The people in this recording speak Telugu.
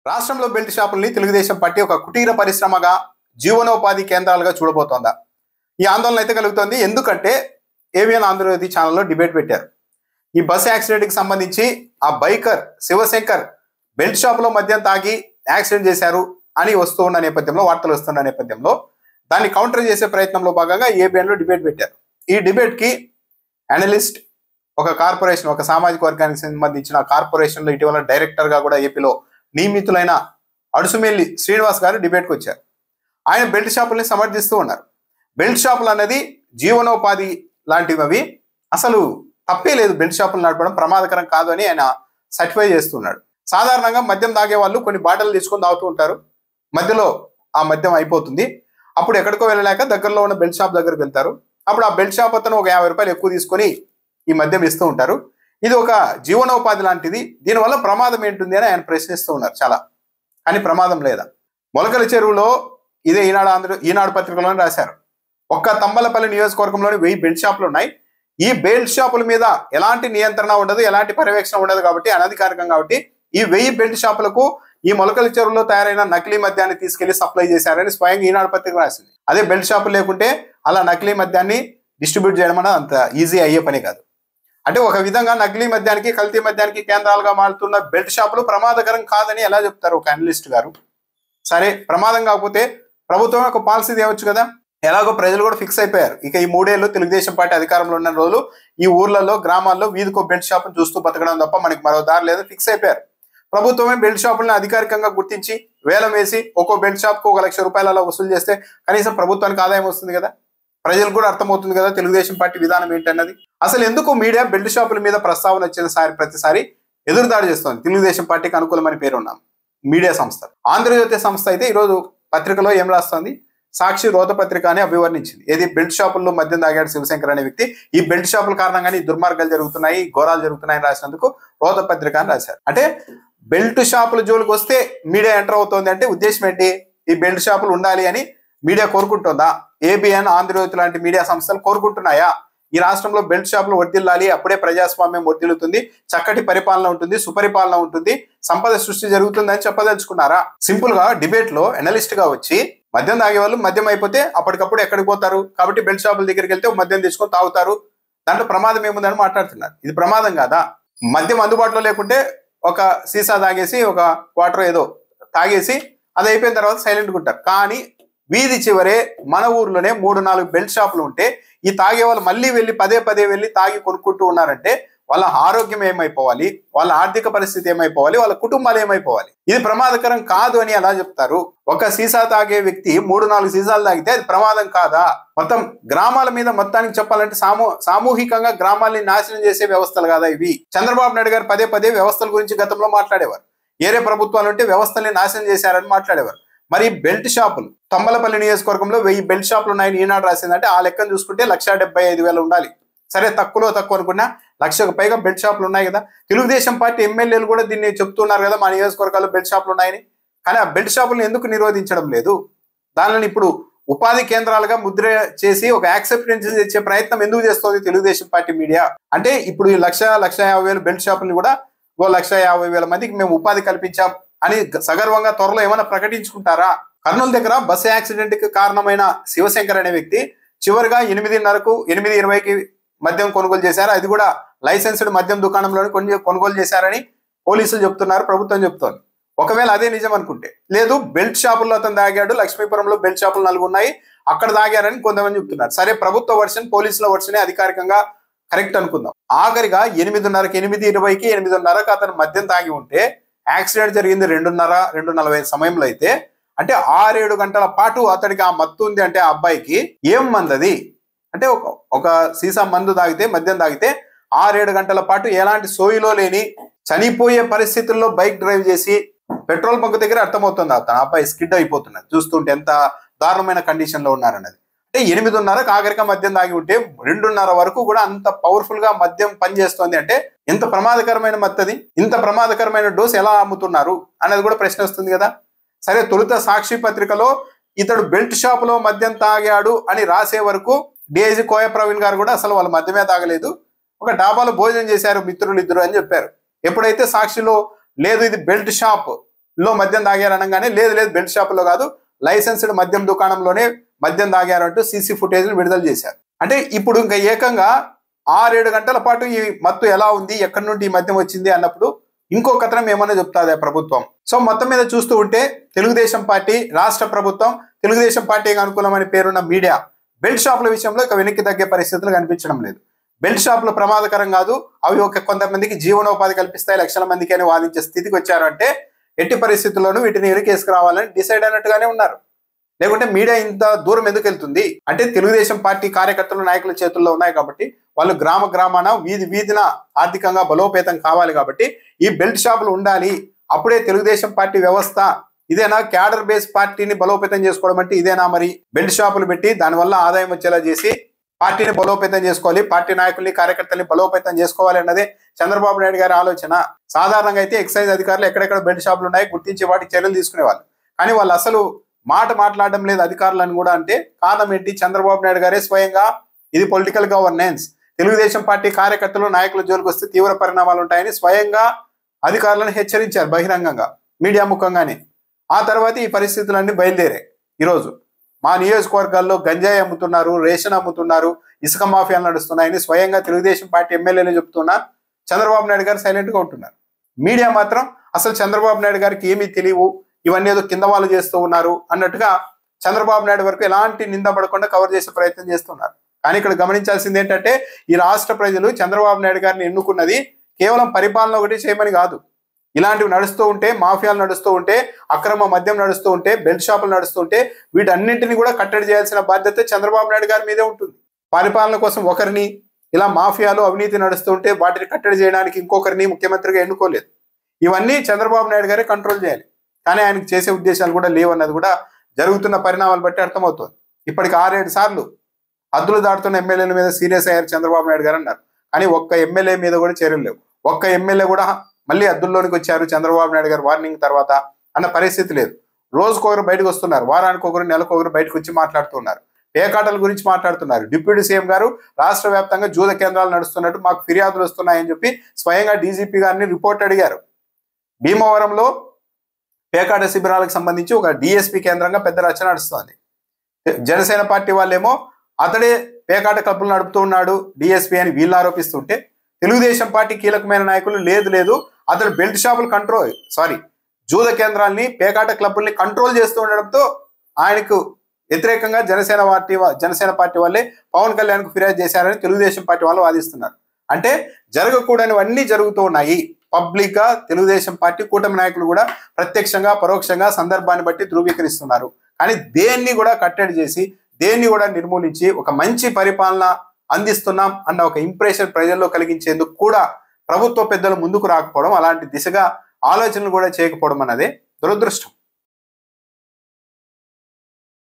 రాష్ట్రంలో బెల్ట్ షాపుల్ని తెలుగుదేశం పార్టీ ఒక కుటీర పరిశ్రమగా జీవనోపాధి కేంద్రాలుగా చూడబోతోందా? ఈ ఆందోళన అయితే కలుగుతోంది. ఎందుకంటే ఏవిఎన్ ఆంధ్రజ్యోతి ఛానల్లో డిబేట్ పెట్టారు. ఈ బస్ యాక్సిడెంట్కి సంబంధించి ఆ బైకర్ శివశంకర్ బెల్ట్ షాపులో మద్యం తాగి యాక్సిడెంట్ చేశారు అని వస్తూ ఉన్న నేపథ్యంలో, వార్తలు వస్తున్న నేపథ్యంలో దాన్ని కౌంటర్ చేసే ప్రయత్నంలో భాగంగా ఏబిఎన్లో డిబేట్ పెట్టారు. ఈ డిబేట్కి అనలిస్ట్, ఒక కార్పొరేషన్, ఒక సామాజిక వర్గానికి సంబంధించిన కార్పొరేషన్లో ఇటీవల డైరెక్టర్గా కూడా ఏపీలో నియమితులైన అడుసుమెల్లి శ్రీనివాస్ గారు డిబేట్కి వచ్చారు. ఆయన బెల్ట్ షాపుల్ని సమర్థిస్తూ ఉన్నారు. బెల్ట్ షాపులు అనేది జీవనోపాధి లాంటివి, అవి అసలు తప్పే లేదు, బెల్ట్ షాపులు నడపడం ప్రమాదకరం కాదు అని ఆయన సర్టిఫై చేస్తున్నాడు. సాధారణంగా మద్యం తాగే వాళ్ళు కొన్ని బాటలు తీసుకొని తాగుతూ ఉంటారు. మధ్యలో ఆ మద్యం అయిపోతుంది. అప్పుడు ఎక్కడికో వెళ్ళలేక దగ్గరలో ఉన్న బెల్ట్ షాప్ దగ్గరికి వెళ్తారు. అప్పుడు ఆ బెల్ట్ షాప్ అతను ఒక 50 రూపాయలు ఎక్కువ తీసుకొని ఈ మద్యం ఇస్తూ ఉంటారు. ఇది ఒక జీవనోపాధి లాంటిది, దీనివల్ల ప్రమాదం ఏంటుంది అని ఆయన ప్రశ్నిస్తూ ఉన్నారు చాలా. కానీ ప్రమాదం లేదా? మొలకల చెరువులో ఇదే ఈనాడు పత్రికలోనే రాశారు. ఒక్క తంబలపల్లి నియోజకవర్గంలోని 1000 బెల్ట్ షాపులు ఉన్నాయి. ఈ బెల్ట్ షాపుల మీద ఎలాంటి నియంత్రణ ఉండదు, ఎలాంటి పర్యవేక్షణ ఉండదు కాబట్టి, అనధికారికం కాబట్టి ఈ 1000 బెల్ట్ షాపులకు ఈ మొలకల చెరువులో తయారైన నకిలీ మద్యాన్ని తీసుకెళ్లి సప్లై చేశారని స్వయంగా ఈనాడు పత్రిక రాసింది. అదే బెల్ట్ షాపులు లేకుంటే అలా నకిలీ మద్యాన్ని డిస్ట్రిబ్యూట్ చేయడం అనేది అంత ఈజీ అయ్యే పని కాదు. అంటే ఒక విధంగా నకిలీ మద్యానికి, కల్తీ మద్యానికి కేంద్రాలుగా మారుతున్న బెల్ట్ షాపులు ప్రమాదకరం కాదని ఎలా చెప్తారు ఒక అనలిస్ట్ గారు? సరే, ప్రమాదం కాకపోతే ప్రభుత్వం ఒక పాలసీ తేవచ్చు కదా. ఎలాగో ప్రజలు కూడా ఫిక్స్ అయిపోయారు. ఇక ఈ 3 ఏళ్ళు తెలుగుదేశం పార్టీ అధికారంలో ఉన్న రోజులు ఈ ఊర్లలో, గ్రామాల్లో వీధికో బెల్ట్ షాపును చూస్తూ బతకడం తప్ప మనకి మరో దారి లేదని ఫిక్స్ అయిపోయారు. ప్రభుత్వమే బెల్ట్ షాపులను అధికారికంగా గుర్తించి వేలం వేసి ఒక్కో బెల్ట్ షాప్కు 1 లక్ష రూపాయలు అలా వసూలు చేస్తే కనీసం ప్రభుత్వానికి ఆదాయం వస్తుంది కదా. ప్రజలకు కూడా అర్థమవుతుంది కదా తెలుగుదేశం పార్టీ విధానం ఏంటన్నది. అసలు ఎందుకు మీడియా బెల్ట్ షాపుల మీద ప్రస్తావన వచ్చిన ప్రతిసారి ఎదురుదాడి చేస్తోంది? తెలుగుదేశం పార్టీకి అనుకూలమని పేరున్నాం మీడియా సంస్థ ఆంధ్రజ్యోతి సంస్థ అయితే ఈరోజు పత్రికలో ఏం రాస్తోంది? సాక్షి రోత పత్రిక అని అభివర్ణించింది. ఏది బెల్ట్ షాపుల్లో మద్యం తాగాడు శివశంకర్ అనే వ్యక్తి, ఈ బెల్ట్ షాపుల కారణంగానే ఈ దుర్మార్గాలు జరుగుతున్నాయి, ఘోరాలు జరుగుతున్నాయని రాసినందుకు రోత పత్రిక అని రాశారు. అంటే బెల్ట్ షాపుల జోలికి వస్తే మీడియా ఎంటర్ అవుతోంది అంటే ఉద్దేశం ఏంటి? ఈ బెల్ట్ షాపులు ఉండాలి అని మీడియా కోరుకుంటుందా? ఏబిఎన్, ఆంధ్రజ్యోతి లాంటి మీడియా సంస్థలు కోరుకుంటున్నాయా? ఈ రాష్ట్రంలో బెల్ట్ షాపులు వర్ధిల్లాలి, అప్పుడే ప్రజాస్వామ్యం వర్ధిల్లుతుంది, చక్కటి పరిపాలన ఉంటుంది, సుపరిపాలన ఉంటుంది, సంపద సృష్టి జరుగుతుందని చెప్పదలుచుకున్నారా? సింపుల్ గా డిబేట్ లో అనలిస్ట్ గా వచ్చి మద్యం తాగే వాళ్ళు మద్యం అయిపోతే అప్పటికప్పుడు ఎక్కడికి పోతారు కాబట్టి బెల్ట్ షాపుల దగ్గరికి వెళ్తే మద్యం తీసుకొని తాగుతారు, దాంట్లో ప్రమాదం ఏముందని మాట్లాడుతున్నారు. ఇది ప్రమాదం కాదా? మద్యం అందుబాటులో లేకుంటే ఒక సీసా తాగేసి, ఒక వాటర్ ఏదో తాగేసి అది అయిపోయిన తర్వాత సైలెంట్గా ఉంటారు. కానీ వీధి చివరే మన ఊర్లోనే 3-4 బెల్ట్ షాపులు ఉంటే ఈ తాగే వాళ్ళు మళ్ళీ వెళ్ళి పదే వెళ్ళి తాగి కొనుక్కుంటూ ఉన్నారంటే వాళ్ళ ఆరోగ్యం ఏమైపోవాలి, వాళ్ళ ఆర్థిక పరిస్థితి ఏమైపోవాలి, వాళ్ళ కుటుంబాలు ఏమైపోవాలి? ఇది ప్రమాదకరం కాదు అని ఎలా చెప్తారు? ఒక సీసా తాగే వ్యక్తి 3-4 సీసాలు తాగితే అది ప్రమాదం కాదా? మొత్తం గ్రామాల మీద మొత్తానికి చెప్పాలంటే సామూహికంగా గ్రామాల్ని నాశనం చేసే వ్యవస్థలు కాదా ఇవి? చంద్రబాబు నాయుడు గారు పదే వ్యవస్థల గురించి గతంలో మాట్లాడేవారు. ఏరే ప్రభుత్వాలు ఉంటే వ్యవస్థల్ని నాశనం చేశారని మాట్లాడేవారు. మరి బెల్ట్ షాపులు, తంబలపల్లి నియోజకవర్గంలో 1000 బెల్ట్ షాపులు ఉన్నాయని ఈనాడు రాసిందంటే ఆ లెక్కను చూసుకుంటే 1,75,000 ఉండాలి. సరే, తక్కువ అనుకున్నా 1,00,000కు పైగా బెల్ట్ షాపులు ఉన్నాయి కదా. తెలుగుదేశం పార్టీ ఎమ్మెల్యేలు కూడా దీన్ని చెప్తున్నారు కదా, మా నియోజకవర్గాల్లో బెల్ట్ షాపులు ఉన్నాయని. కానీ ఆ బెల్ట్ షాపులను ఎందుకు నిరోధించడం లేదు? దానిని ఇప్పుడు ఉపాధి కేంద్రాలుగా ముద్ర చేసి ఒక యాక్సెప్టెన్స్ తెచ్చే ప్రయత్నం ఎందుకు చేస్తుంది తెలుగుదేశం పార్టీ మీడియా? అంటే ఇప్పుడు ఈ 1,50,000 బెల్ట్ షాపుల్ని కూడా 1,50,000 మందికి మేము ఉపాధి కల్పించాం అని సగర్వంగా త్వరలో ఏమైనా ప్రకటించుకుంటారా? కర్నూలు దగ్గర బస్సు యాక్సిడెంట్ కి కారణమైన శివశంకర్ అనే వ్యక్తి చివరిగా 8:30కు 8:20కి మద్యం కొనుగోలు చేశారు. అది కూడా లైసెన్స్డ్ మద్యం దుకాణంలోనే కొనుగోలు చేశారని పోలీసులు చెప్తున్నారు, ప్రభుత్వం చెప్తోంది. ఒకవేళ అదే నిజం అనుకుంటే, లేదు బెల్ట్ షాపుల్లో అతను తాగాడు, లక్ష్మీపురంలో బెల్ట్ షాపులు 4 ఉన్నాయి, అక్కడ తాగారని కొంతమంది చెప్తున్నారు. సరే, ప్రభుత్వ వర్షన్, పోలీసుల వర్షనే అధికారికంగా కరెక్ట్ అనుకుందాం. ఆఖరిగా 8:30కి 8:20కి 8:30కి అతను మద్యం తాగి ఉంటే యాక్సిడెంట్ జరిగింది 2:30-2:40 సమయంలో అయితే, అంటే 6-7 గంటల పాటు అతడికి ఆ మత్తు ఉంది. అంటే ఆ అబ్బాయికి ఏం మందది? అంటే ఒక సీసా మద్యం తాగితే 6-7 గంటల పాటు ఎలాంటి సోయిలో లేని చనిపోయే పరిస్థితుల్లో బైక్ డ్రైవ్ చేసి పెట్రోల్ బంక్ దగ్గర అర్థమవుతుంది అతను అబ్బాయి స్కిడ్ అయిపోతున్నది. చూస్తుంటే ఎంత దారుణమైన కండిషన్ లో ఉన్నారన్నది. అంటే 8:30కి ఆఖరిగా మద్యం తాగి ఉంటే 2:30 వరకు కూడా అంత పవర్ఫుల్ గా మద్యం పనిచేస్తోంది అంటే ఎంత ప్రమాదకరమైన మత్తది? ఇంత ప్రమాదకరమైన డోస్ ఎలా అమ్ముతున్నారు అన్నది కూడా ప్రశ్న వస్తుంది కదా. సరే, తొలుత సాక్షి పత్రికలో ఇతడు బెల్ట్ షాప్ లో మద్యం తాగాడు అని రాసే వరకు డిఐజీ కోయ ప్రవీణ్ గారు కూడా అసలు వాళ్ళు మద్యమే తాగలేదు, ఒక డాబాలో భోజనం చేశారు మిత్రులు 2 అని చెప్పారు. ఎప్పుడైతే సాక్షిలో లేదు ఇది బెల్ట్ షాప్, లో మద్యం తాగారు అనగానే లేదు లేదు బెల్ట్ షాపులో కాదు, లైసెన్స్డ్ మద్యం దుకాణంలోనే మద్యం తాగారు అంటూ సీసీ ఫుటేజ్ను విడుదల చేశారు. అంటే ఇప్పుడు ఇంకా ఏకంగా 6-7 గంటల పాటు ఈ మత్తు ఎలా ఉంది, ఎక్కడి నుండి ఈ మద్యం వచ్చింది అన్నప్పుడు ఇంకో కథనం ఏమన్నా చెప్తాదా ప్రభుత్వం. సో మొత్తం మీద చూస్తూ ఉంటే తెలుగుదేశం పార్టీ, రాష్ట్ర ప్రభుత్వం, తెలుగుదేశం పార్టీకి అనుకూలమైన పేరున్న మీడియా బెల్ట్ షాపుల విషయంలో ఇక వెనక్కి తగ్గే పరిస్థితులు కనిపించడం లేదు. బెల్ట్ షాపులు ప్రమాదకరం కాదు, అవి ఒక కొంతమందికి జీవనోపాధి కల్పిస్తాయి, లక్షల మందికి అని వాదించే స్థితికి వచ్చారంటే ఎట్టి పరిస్థితుల్లోనూ వీటిని ఎరికేసుకురావాలని డిసైడ్ అయినట్టుగానే ఉన్నారు. లేకుంటే మీడియా ఇంత దూరం ఎందుకు వెళ్తుంది అంటే తెలుగుదేశం పార్టీ కార్యకర్తలు, నాయకుల చేతుల్లో ఉన్నాయి కాబట్టి, వాళ్ళు గ్రామ గ్రామాన, వీధి వీధిన ఆర్థికంగా బలోపేతం కావాలి కాబట్టి ఈ బెల్ట్ షాపులు ఉండాలి. అప్పుడే తెలుగుదేశం పార్టీ వ్యవస్థ ఇదేనా, క్యాడర్ బేస్ పార్టీని బలోపేతం చేసుకోవడం అంటే ఇదేనా? మరి బెల్ట్ షాపులు పెట్టి దానివల్ల ఆదాయం వచ్చేలా చేసి పార్టీని బలోపేతం చేసుకోవాలి, పార్టీ నాయకుల్ని, కార్యకర్తల్ని బలోపేతం చేసుకోవాలి అన్నదే చంద్రబాబు నాయుడు గారి ఆలోచన. సాధారణంగా అయితే ఎక్సైజ్ అధికారులు ఎక్కడెక్కడ బెల్ట్ షాపులు ఉన్నాయి గుర్తించి వాటికి చర్యలు తీసుకునేవాళ్ళు. కానీ వాళ్ళు అసలు మాట్లాడడం లేదు అధికారులను కూడా. అంటే కారణం ఏంటి? చంద్రబాబు నాయుడు గారే స్వయంగా ఇది పొలిటికల్ గవర్నెన్స్, తెలుగుదేశం పార్టీ కార్యకర్తలు, నాయకుల జోలికి వస్తే తీవ్ర పరిణామాలు ఉంటాయని స్వయంగా అధికారులను హెచ్చరించారు బహిరంగంగా, మీడియా ముఖంగానే. ఆ తర్వాత ఈ పరిస్థితులన్నీ బయలుదేరాయి. ఈరోజు మా నియోజకవర్గాల్లో గంజాయి అమ్ముతున్నారు, రేషన్ అమ్ముతున్నారు, ఇసుక మాఫియాలు నడుస్తున్నాయని స్వయంగా తెలుగుదేశం పార్టీ ఎమ్మెల్యేలు చెప్తున్నా చంద్రబాబు నాయుడు గారు సైలెంట్గా ఉంటున్నారు. మీడియా మాత్రం అసలు చంద్రబాబు నాయుడు గారికి ఏమీ తెలియవు, ఇవన్నీ ఏదో కింద వాళ్ళు చేస్తూ ఉన్నారు అన్నట్టుగా చంద్రబాబు నాయుడు వరకు ఎలాంటి నింద పడకుండా కవర్ చేసే ప్రయత్నం చేస్తున్నారు. కానీ ఇక్కడ గమనించాల్సింది ఏంటంటే ఈ రాష్ట్ర ప్రజలు చంద్రబాబు నాయుడు గారిని ఎన్నుకున్నది కేవలం పరిపాలన ఒకటి చేయమని కాదు. ఇలాంటివి నడుస్తూ ఉంటే, మాఫియాలు నడుస్తూ ఉంటే, అక్రమ మద్యం నడుస్తూ ఉంటే, బెల్ట్ షాపులు నడుస్తూ ఉంటే వీటన్నింటినీ కూడా కట్టడి చేయాల్సిన బాధ్యత చంద్రబాబు నాయుడు గారి మీదే ఉంటుంది. పరిపాలన కోసం ఒకరిని, ఇలా మాఫియాలు, అవినీతి నడుస్తూ ఉంటే వాటిని కట్టడి చేయడానికి ఇంకొకరిని ముఖ్యమంత్రిగా ఎన్నుకోలేదు. ఇవన్నీ చంద్రబాబు నాయుడు గారే కంట్రోల్ చేయాలి. కానీ ఆయనకు చేసే ఉద్దేశాలు కూడా లేవన్నది కూడా జరుగుతున్న పరిణామాలు బట్టి అర్థమవుతుంది. ఇప్పటికి 6-7 సార్లు హద్దులు దాటుతున్న ఎమ్మెల్యేల మీద సీరియస్ అయ్యారు చంద్రబాబు నాయుడు గారు అన్నారు. కానీ ఒక్క ఎమ్మెల్యే మీద కూడా చర్యలు లేవు. ఒక్క ఎమ్మెల్యే కూడా మళ్ళీ హద్దుల్లోనికి వచ్చారు చంద్రబాబు నాయుడు గారు వార్నింగ్ తర్వాత అన్న పరిస్థితి లేదు. రోజుకొకరు బయటకు వస్తున్నారు, వారానికి ఒకరు, నెలకొకరు బయటకు వచ్చి మాట్లాడుతున్నారు, పేకాటల గురించి మాట్లాడుతున్నారు. డిప్యూటీ సీఎం గారు రాష్ట్ర వ్యాప్తంగా జూద కేంద్రాలు నడుస్తున్నట్టు మాకు ఫిర్యాదులు వస్తున్నాయని చెప్పి స్వయంగా డీజీపీ గారిని రిపోర్ట్ అడిగారు. భీమవరంలో పేకాట శిబిరాలకు సంబంధించి ఒక డిఎస్పీ కేంద్రంగా పెద్ద రచన నడుస్తుంది. జనసేన పార్టీ వాళ్ళేమో అతడే పేకాట క్లబ్బులు నడుపుతూ ఉన్నాడు డిఎస్పీ అని వీళ్ళు ఆరోపిస్తుంటే, తెలుగుదేశం పార్టీ కీలకమైన నాయకులు లేదు అతడు బెల్ట్ షాపులు జూద కేంద్రాల్ని, పేకాట క్లబ్బుల్ని కంట్రోల్ చేస్తూ ఉండడంతో ఆయనకు వ్యతిరేకంగా జనసేన పార్టీ వాళ్ళే పవన్ కళ్యాణ్కు ఫిర్యాదు చేశారని తెలుగుదేశం పార్టీ వాళ్ళు వాదిస్తున్నారు. అంటే జరగకూడనివన్నీ జరుగుతూ ఉన్నాయి. పబ్లిక్ గా తెలుగుదేశం పార్టీ కూటమి నాయకులు కూడా ప్రత్యక్షంగా, పరోక్షంగా సందర్భాన్ని బట్టి ధృవీకరిస్తున్నారు. కానీ దేన్ని కూడా కట్టడి చేసి, దేన్ని కూడా నిర్మూలించి ఒక మంచి పరిపాలన అందిస్తున్నాం అన్న ఒక ఇంప్రెషన్ ప్రజల్లో కలిగించేందుకు కూడా ప్రభుత్వ పెద్దలు ముందుకు రాకపోవడం, అలాంటి దిశగా ఆలోచనలు కూడా చేయకపోవడం అన్నదే దురదృష్టం.